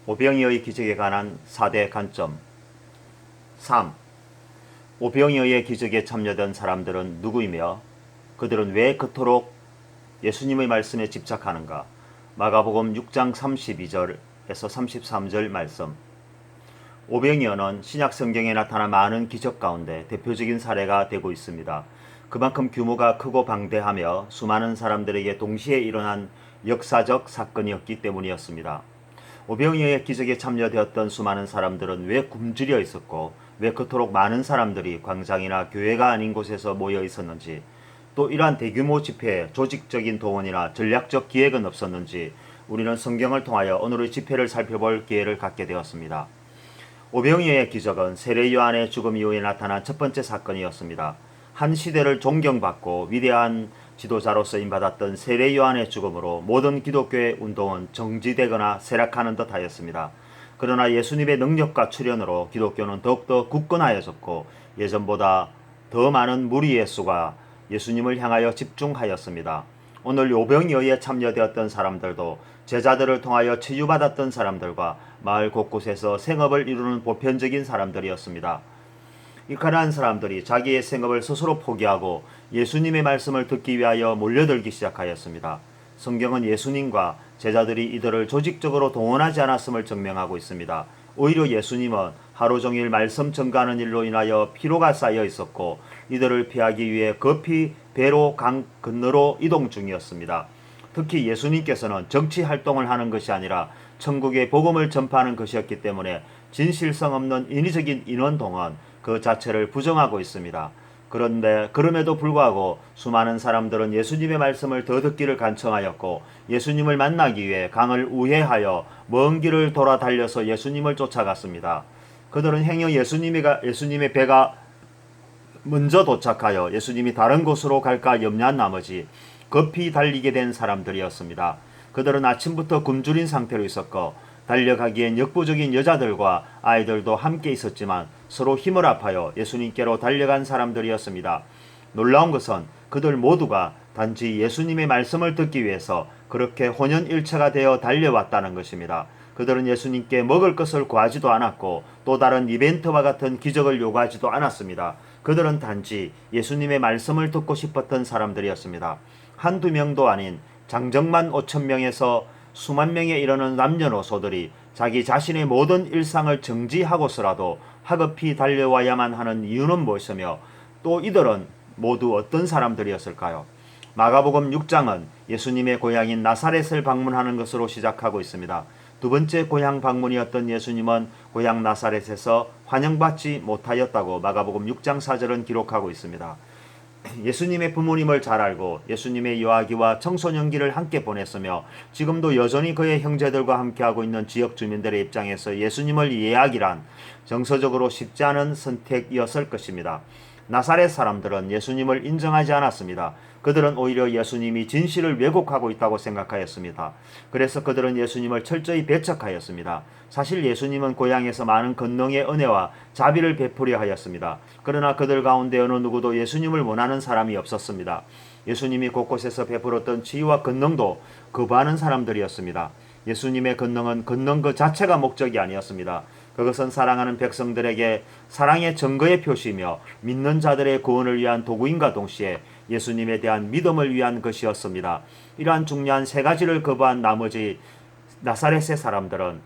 오병이어의 기적에 관한 4대 관점. 3. 오병이어의 기적에 참여된 사람들은 누구이며 그들은 왜 그토록 예수님의 말씀에 집착하는가? 마가복음 6장 32절에서 33절 말씀. 오병이어는 신약 성경에 나타난 많은 기적 가운데 대표적인 사례가 되고 있습니다. 그만큼 규모가 크고 방대하며 수많은 사람들에게 동시에 일어난 역사적 사건이었기 때문이었습니다. 오병이어의 기적에 참여되었던 수많은 사람들은 왜 굶주려 있었고 왜 그토록 많은 사람들이 광장이나 교회가 아닌 곳에서 모여 있었는지, 또 이러한 대규모 집회에 조직적인 동원이나 전략적 기획은 없었는지 우리는 성경을 통하여 오늘의 집회를 살펴볼 기회를 갖게 되었습니다. 오병이어의 기적은 세례 요한의 죽음 이후에 나타난 첫 번째 사건이었습니다. 한 시대를 존경받고 위대한 지도자로 쓰임받았던 세례 요한의 죽음으로 모든 기독교의 운동은 정지되거나 쇠락하는 듯 하였습니다. 그러나 예수님의 능력과 출현으로 기독교는 더욱더 굳건하여졌고 예전보다 더 많은 무리의 수가 예수님을 향하여 집중하였습니다. 오늘 오병이어에 참여되었던 사람들도 제자들을 통하여 치유받았던 사람들과 마을 곳곳에서 생업을 이루는 보편적인 사람들이었습니다. 이 가난한 사람들이 자기의 생업을 스스로 포기하고 예수님의 말씀을 듣기 위하여 몰려들기 시작하였습니다. 성경은 예수님과 제자들이 이들을 조직적으로 동원하지 않았음을 증명하고 있습니다. 오히려 예수님은 하루 종일 말씀 전가하는 일로 인하여 피로가 쌓여 있었고 이들을 피하기 위해 급히 배로 강 건너로 이동 중이었습니다. 특히 예수님께서는 정치 활동을 하는 것이 아니라 천국의 복음을 전파하는 것이었기 때문에 진실성 없는 인위적인 인원 동원 그 자체를 부정하고 있습니다. 그런데 그럼에도 불구하고 수많은 사람들은 예수님의 말씀을 더 듣기를 간청하였고 예수님을 만나기 위해 강을 우회하여 먼 길을 돌아 달려서 예수님을 쫓아갔습니다. 그들은 행여 예수님의 배가 먼저 도착하여 예수님이 다른 곳으로 갈까 염려한 나머지 급히 달리게 된 사람들이었습니다. 그들은 아침부터 굶주린 상태로 있었고 달려가기엔 역부족인 여자들과 아이들도 함께 있었지만 서로 힘을 합하여 예수님께로 달려간 사람들이었습니다. 놀라운 것은 그들 모두가 단지 예수님의 말씀을 듣기 위해서 그렇게 혼연일체가 되어 달려왔다는 것입니다. 그들은 예수님께 먹을 것을 구하지도 않았고 또 다른 이벤트와 같은 기적을 요구하지도 않았습니다. 그들은 단지 예수님의 말씀을 듣고 싶었던 사람들이었습니다. 한두 명도 아닌 장정만 5,000명에서 수만 명에 이르는 남녀노소들이 자기 자신의 모든 일상을 정지하고서라도 하급히 달려와야만 하는 이유는 무엇이며 또 이들은 모두 어떤 사람들이었을까요? 마가복음 6장은 예수님의 고향인 나사렛을 방문하는 것으로 시작하고 있습니다. 두 번째 고향 방문이었던 예수님은 고향 나사렛에서 환영받지 못하였다고 마가복음 6장 4절은 기록하고 있습니다. 예수님의 부모님을 잘 알고 예수님의 요아기와 청소년기를 함께 보냈으며 지금도 여전히 그의 형제들과 함께하고 있는 지역 주민들의 입장에서 예수님을 이해하기란 정서적으로 쉽지 않은 선택이었을 것입니다. 나사렛 사람들은 예수님을 인정하지 않았습니다. 그들은 오히려 예수님이 진실을 왜곡하고 있다고 생각하였습니다. 그래서 그들은 예수님을 철저히 배척하였습니다. 사실 예수님은 고향에서 많은 권능의 은혜와 자비를 베풀려 하였습니다. 그러나 그들 가운데 어느 누구도 예수님을 원하는 사람이 없었습니다. 예수님이 곳곳에서 베풀었던 치유와 권능도 거부하는 사람들이었습니다. 예수님의 권능은 권능 그 자체가 목적이 아니었습니다. 그것은 사랑하는 백성들에게 사랑의 증거의 표시이며 믿는 자들의 구원을 위한 도구인과 동시에 예수님에 대한 믿음을 위한 것이었습니다. 이러한 중요한 세 가지를 거부한 나머지 나사렛의 사람들은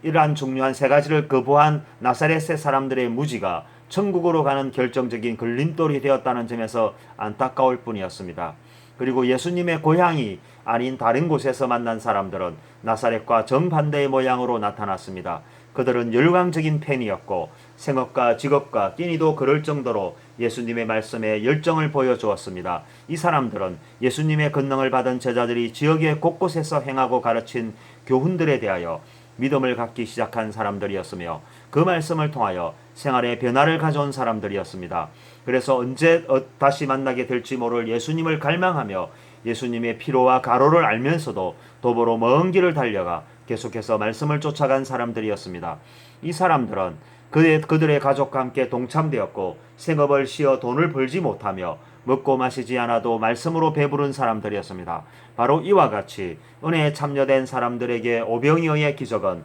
이러한 중요한 세 가지를 거부한 나사렛의 사람들의 무지가 천국으로 가는 결정적인 걸림돌이 되었다는 점에서 안타까울 뿐이었습니다. 그리고 예수님의 고향이 아닌 다른 곳에서 만난 사람들은 나사렛과 정반대의 모양으로 나타났습니다. 그들은 열광적인 팬이었고 생업과 직업과 끼니도 그럴 정도로 예수님의 말씀에 열정을 보여주었습니다. 이 사람들은 예수님의 권능을 받은 제자들이 지역의 곳곳에서 행하고 가르친 교훈들에 대하여 믿음을 갖기 시작한 사람들이었으며 그 말씀을 통하여 생활에 변화를 가져온 사람들이었습니다. 그래서 언제 다시 만나게 될지 모를 예수님을 갈망하며 예수님의 피로와 가로를 알면서도 도보로 먼 길을 달려가 계속해서 말씀을 쫓아간 사람들이었습니다. 이 사람들은 그들의 가족과 함께 동참되었고 생업을 쉬어 돈을 벌지 못하며 먹고 마시지 않아도 말씀으로 배부른 사람들이었습니다. 바로 이와 같이 은혜에 참여된 사람들에게 오병이어의 기적은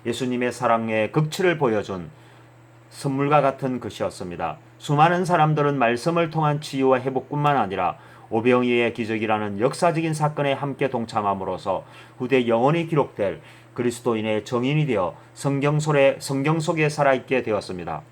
예수님의 사랑의 극치를 보여준 선물과 같은 것이었습니다. 수많은 사람들은 말씀을 통한 치유와 회복뿐만 아니라 오병이어의 기적이라는 역사적인 사건에 함께 동참함으로써 후대 영원히 기록될 그리스도인의 정인이 되어 성경 속에 살아있게 되었습니다.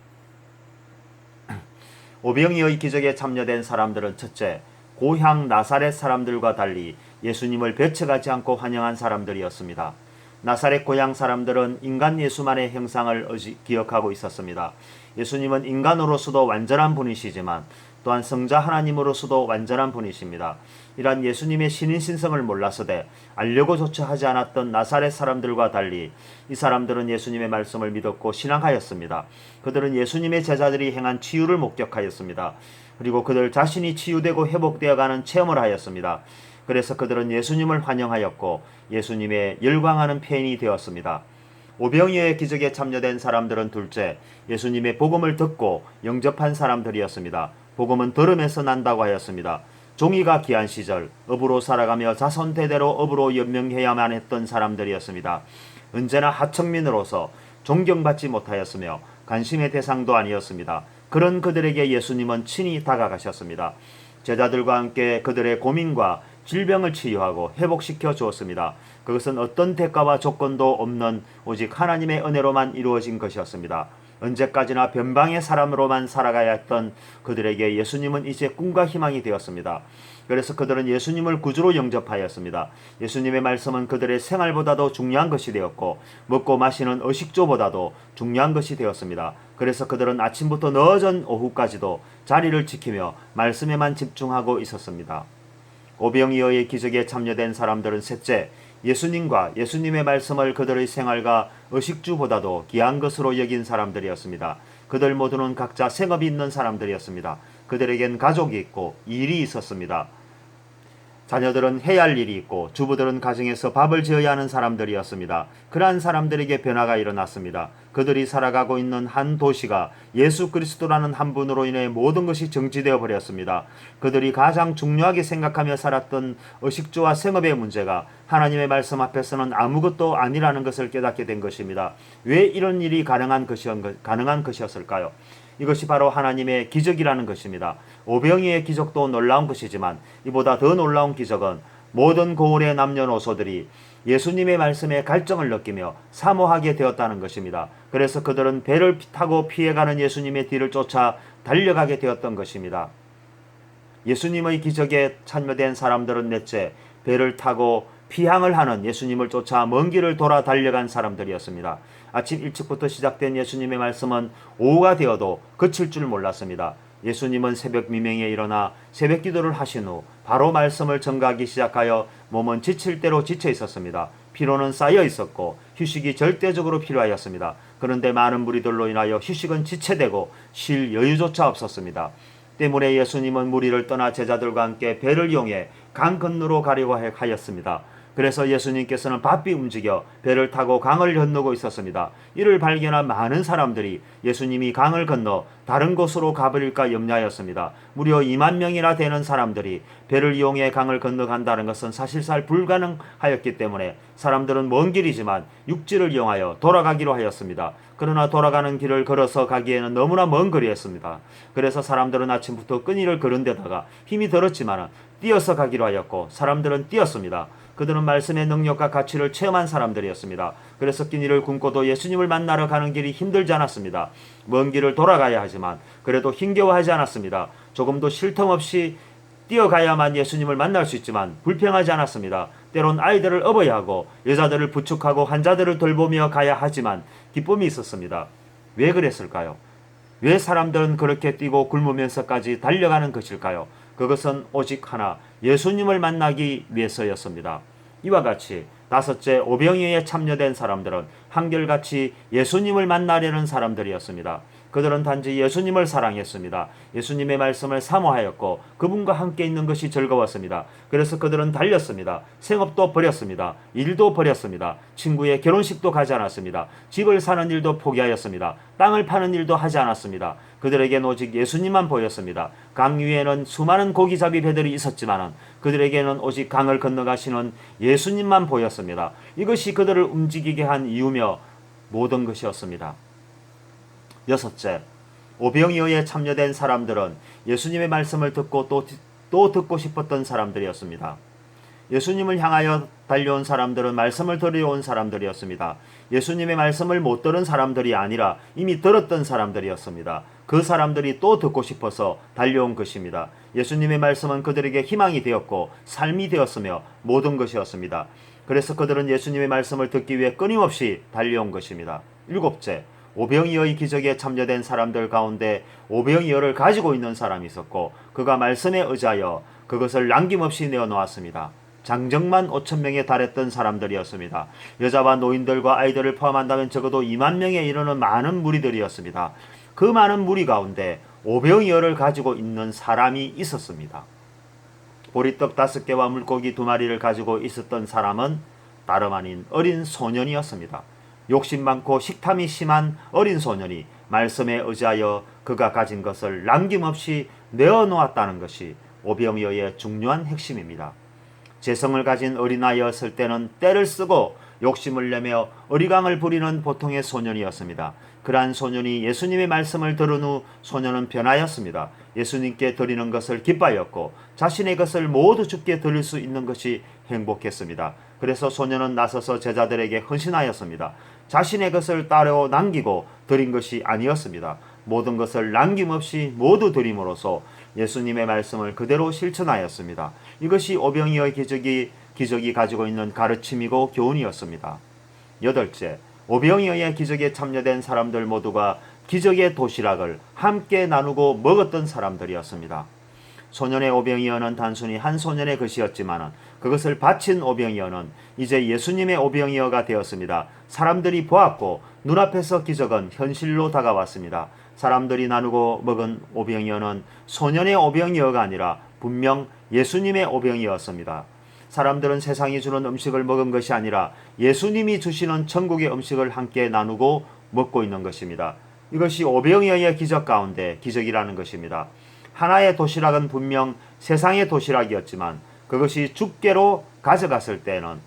오병이어의 기적에 참여된 사람들은 첫째, 고향 나사렛 사람들과 달리 예수님을 배척하지 않고 환영한 사람들이었습니다. 나사렛 고향 사람들은 인간 예수만의 형상을 기억하고 있었습니다. 예수님은 인간으로서도 완전한 분이시지만 또한 성자 하나님으로서도 완전한 분이십니다. 이러한 예수님의 신인신성을 몰라서되 알려고조차 하지 않았던 나사렛 사람들과 달리 이 사람들은 예수님의 말씀을 믿었고 신앙하였습니다. 그들은 예수님의 제자들이 행한 치유를 목격하였습니다. 그리고 그들 자신이 치유되고 회복되어가는 체험을 하였습니다. 그래서 그들은 예수님을 환영하였고 예수님의 열광하는 팬이 되었습니다. 오병이어의 기적에 참여된 사람들은 둘째, 예수님의 복음을 듣고 영접한 사람들이었습니다. 복음은 들음에서 난다고 하였습니다. 종이가 귀한 시절 업으로 살아가며 자손 대대로 업으로 연명해야만 했던 사람들이었습니다. 언제나 하청민으로서 존경받지 못하였으며 관심의 대상도 아니었습니다. 그런 그들에게 예수님은 친히 다가가셨습니다. 제자들과 함께 그들의 고민과 질병을 치유하고 회복시켜 주었습니다. 그것은 어떤 대가와 조건도 없는 오직 하나님의 은혜로만 이루어진 것이었습니다. 언제까지나 변방의 사람으로만 살아가야 했던 그들에게 예수님은 이제 꿈과 희망이 되었습니다. 그래서 그들은 예수님을 구주로 영접하였습니다. 예수님의 말씀은 그들의 생활보다도 중요한 것이 되었고 먹고 마시는 의식조보다도 중요한 것이 되었습니다. 그래서 그들은 아침부터 늦은 오후까지도 자리를 지키며 말씀에만 집중하고 있었습니다. 오병이어의 기적에 참여된 사람들은 셋째, 예수님과 예수님의 말씀을 그들의 생활과 의식주보다도 귀한 것으로 여긴 사람들이었습니다. 그들 모두는 각자 생업이 있는 사람들이었습니다. 그들에겐 가족이 있고 일이 있었습니다. 자녀들은 해야 할 일이 있고 주부들은 가정에서 밥을 지어야 하는 사람들이었습니다. 그러한 사람들에게 변화가 일어났습니다. 그들이 살아가고 있는 한 도시가 예수 그리스도라는 한 분으로 인해 모든 것이 정지되어 버렸습니다. 그들이 가장 중요하게 생각하며 살았던 의식주와 생업의 문제가 하나님의 말씀 앞에서는 아무것도 아니라는 것을 깨닫게 된 것입니다. 왜 이런 일이 가능한 것이었을까요? 이것이 바로 하나님의 기적이라는 것입니다. 오병이의 기적도 놀라운 것이지만 이보다 더 놀라운 기적은 모든 고을의 남녀노소들이 예수님의 말씀에 갈증을 느끼며 사모하게 되었다는 것입니다. 그래서 그들은 배를 타고 피해가는 예수님의 뒤를 쫓아 달려가게 되었던 것입니다. 예수님의 기적에 참여된 사람들은 넷째, 배를 타고 피항을 하는 예수님을 쫓아 먼 길을 돌아 달려간 사람들이었습니다. 아침 일찍부터 시작된 예수님의 말씀은 오후가 되어도 그칠 줄 몰랐습니다. 예수님은 새벽 미명에 일어나 새벽 기도를 하신 후 바로 말씀을 전가하기 시작하여 몸은 지칠 대로 지쳐 있었습니다. 피로는 쌓여 있었고 휴식이 절대적으로 필요하였습니다. 그런데 많은 무리들로 인하여 휴식은 지체되고 쉴 여유조차 없었습니다. 때문에 예수님은 무리를 떠나 제자들과 함께 배를 이용해 강 건너로 가려고 하였습니다. 그래서 예수님께서는 바삐 움직여 배를 타고 강을 건너고 있었습니다. 이를 발견한 많은 사람들이 예수님이 강을 건너 다른 곳으로 가버릴까 염려하였습니다. 무려 2만 명이나 되는 사람들이 배를 이용해 강을 건너간다는 것은 사실상 불가능하였기 때문에 사람들은 먼 길이지만 육지를 이용하여 돌아가기로 하였습니다. 그러나 돌아가는 길을 걸어서 가기에는 너무나 먼 거리였습니다. 그래서 사람들은 아침부터 끈이를 걸은 데다가 힘이 들었지만 뛰어서 가기로 하였고 사람들은 뛰었습니다. 그들은 말씀의 능력과 가치를 체험한 사람들이었습니다. 그래서 끼니를 굶고도 예수님을 만나러 가는 길이 힘들지 않았습니다. 먼 길을 돌아가야 하지만 그래도 힘겨워하지 않았습니다. 조금도 쉴 틈 없이 뛰어가야만 예수님을 만날 수 있지만 불평하지 않았습니다. 때론 아이들을 업어야 하고 여자들을 부축하고 환자들을 돌보며 가야 하지만 기쁨이 있었습니다. 왜 그랬을까요? 왜 사람들은 그렇게 뛰고 굶으면서까지 달려가는 것일까요? 그것은 오직 하나, 예수님을 만나기 위해서였습니다. 이와 같이 다섯째, 오병이어에 참여된 사람들은 한결같이 예수님을 만나려는 사람들이었습니다. 그들은 단지 예수님을 사랑했습니다. 예수님의 말씀을 사모하였고 그분과 함께 있는 것이 즐거웠습니다. 그래서 그들은 달렸습니다. 생업도 버렸습니다. 일도 버렸습니다. 친구의 결혼식도 가지 않았습니다. 집을 사는 일도 포기하였습니다. 땅을 파는 일도 하지 않았습니다. 그들에게는 오직 예수님만 보였습니다. 강 위에는 수많은 고기잡이 배들이 있었지만 그들에게는 오직 강을 건너가시는 예수님만 보였습니다. 이것이 그들을 움직이게 한 이유며 모든 것이었습니다. 여섯째, 오병이어에 참여된 사람들은 예수님의 말씀을 듣고 또 듣고 싶었던 사람들이었습니다. 예수님을 향하여 달려온 사람들은 말씀을 들어온 사람들이었습니다. 예수님의 말씀을 못 들은 사람들이 아니라 이미 들었던 사람들이었습니다. 그 사람들이 또 듣고 싶어서 달려온 것입니다. 예수님의 말씀은 그들에게 희망이 되었고 삶이 되었으며 모든 것이었습니다. 그래서 그들은 예수님의 말씀을 듣기 위해 끊임없이 달려온 것입니다. 일곱째, 오병이어의 기적에 참여된 사람들 가운데 오병이어를 가지고 있는 사람이 있었고 그가 말씀에 의지하여 그것을 남김없이 내어놓았습니다. 장정만 5,000명에 달했던 사람들이었습니다. 여자와 노인들과 아이들을 포함한다면 적어도 2만 명에 이르는 많은 무리들이었습니다. 그 많은 무리 가운데 오병이어를 가지고 있는 사람이 있었습니다. 보리떡 5개와 물고기 2마리를 가지고 있었던 사람은 다름 아닌 어린 소년이었습니다. 욕심 많고 식탐이 심한 어린 소년이 말씀에 의지하여 그가 가진 것을 남김없이 내어놓았다는 것이 오병이어의 중요한 핵심입니다. 재성을 가진 어린아이였을 때는 떼를 쓰고 욕심을 내며 어리광을 부리는 보통의 소년이었습니다. 그러한 소년이 예수님의 말씀을 들은 후 소년은 변하였습니다. 예수님께 드리는 것을 기뻐하였고 자신의 것을 모두 주께 드릴 수 있는 것이 행복했습니다. 그래서 소년은 나서서 제자들에게 헌신하였습니다. 자신의 것을 따로 남기고 드린 것이 아니었습니다. 모든 것을 남김없이 모두 드림으로써 예수님의 말씀을 그대로 실천하였습니다. 이것이 오병이어의 기적이 가지고 있는 가르침이고 교훈이었습니다. 여덟째, 오병이어의 기적에 참여된 사람들 모두가 기적의 도시락을 함께 나누고 먹었던 사람들이었습니다. 소년의 오병이어는 단순히 한 소년의 것이었지만 그것을 바친 오병이어는 이제 예수님의 오병이어가 되었습니다. 사람들이 보았고 눈앞에서 기적은 현실로 다가왔습니다. 사람들이 나누고 먹은 오병이어는 소년의 오병이어가 아니라 분명 예수님의 오병이어였습니다. 사람들은 세상이 주는 음식을 먹은 것이 아니라 예수님이 주시는 천국의 음식을 함께 나누고 먹고 있는 것입니다. 이것이 오병이어의 기적 가운데 기적이라는 것입니다. 하나의 도시락은 분명 세상의 도시락이었지만 그것이 주께로 가져갔을 때는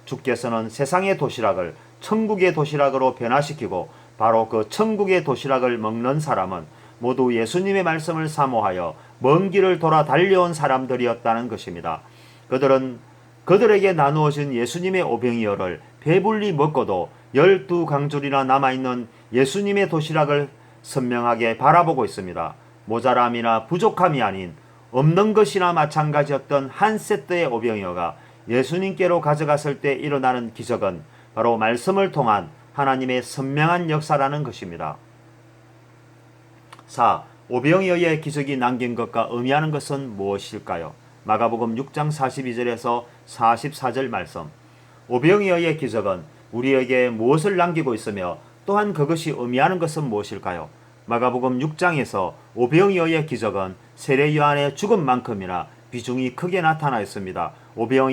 주께서는 세상의 도시락을 천국의 도시락으로 변화시키고 바로 그 천국의 도시락을 먹는 사람은 모두 예수님의 말씀을 사모하여 먼 길을 돌아 달려온 사람들이었다는 것입니다. 그들에게 나누어진 예수님의 오병이어를 배불리 먹고도 12강줄이나 남아있는 예수님의 도시락을 선명하게 바라보고 있습니다. 모자람이나 부족함이 아닌 없는 것이나 마찬가지였던 한 세트의 오병이어가 예수님께로 가져갔을 때 일어나는 기적은 바로 말씀을 통한 하나님의 선명한 역사라는 것입니다. 4. 오병이어의 기적이 남긴 것과 의미하는 것은 무엇일까요? 마가복음 6장 42절에서 44절 말씀. 오병이어의 기적은 우리에게 무엇을 남기고 있으며 또한 그것이 의미하는 것은 무엇일까요? 마가복음 6장에서 오병이어의 기적은 세례 요한의 죽음만큼이나 비중이 크게 나타나 있습니다. 오병